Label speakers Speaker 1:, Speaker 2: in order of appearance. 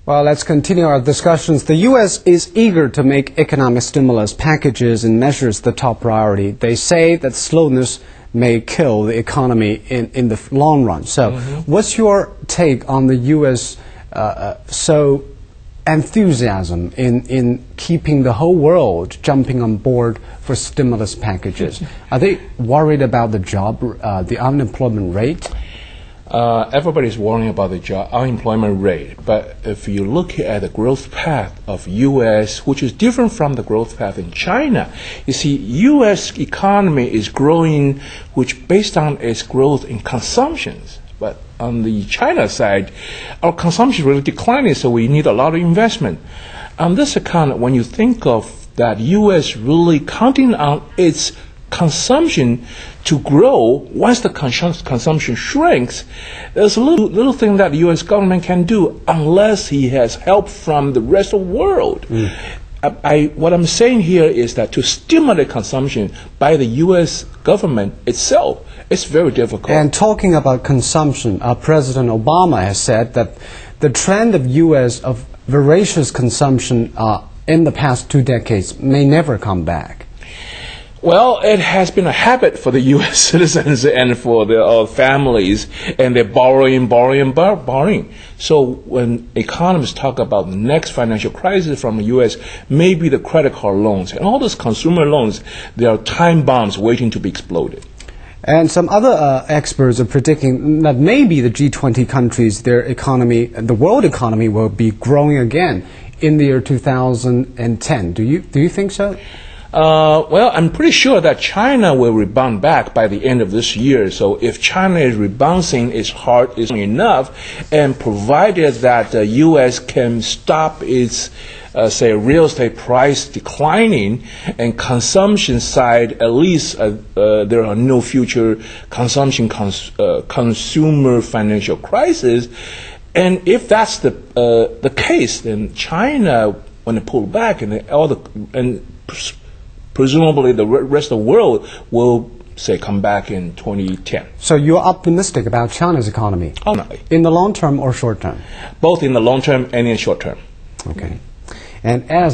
Speaker 1: Well, let's continue our discussions. The U.S. is eager to make economic stimulus packages and measures the top priority. They say that slowness may kill the economy in the long run. So what's your take on the U.S. Enthusiasm in keeping the whole world jumping on board for stimulus packages? Are they worried about the unemployment rate?
Speaker 2: Everybody's worrying about the unemployment rate, but if you look at the growth path of U.S., which is different from the growth path in China, you see U.S. economy is growing, which based on its growth in consumptions. But on the China side, our consumption is really declining, so we need a lot of investment. On this account, when you think of that U.S. really counting on its consumption to grow, once the consumption shrinks, there's a little thing that the U.S. government can do unless he has help from the rest of the world. What I'm saying here is that to stimulate consumption by the U.S. government itself, it's very difficult.
Speaker 1: And talking about consumption, President Obama has said that the trend of U.S. of voracious consumption in the past 2 decades may never come back.
Speaker 2: Well, it has been a habit for the U.S. citizens and for the families, and they're borrowing. So when economists talk about the next financial crisis from the U.S., maybe the credit card loans and all those consumer loans, they are time bombs waiting to be exploded.
Speaker 1: And some other experts are predicting that maybe the G20 countries, their economy, the world economy, will be growing again in the year 2010. Do you think so?
Speaker 2: Well, I'm pretty sure that China will rebound back by the end of this year. So if China is rebounding its heart is enough, and provided that the U.S. can stop its, say, real estate price declining, and consumption side, at least there are no future consumer financial crisis. And if that's the case, then China, when it pull back, presumably the rest of the world will, say, come back in 2010.
Speaker 1: So you're optimistic about China's economy?
Speaker 2: Oh,
Speaker 1: in the long term or short term?
Speaker 2: Both in the long term and in short term.
Speaker 1: Okay. And as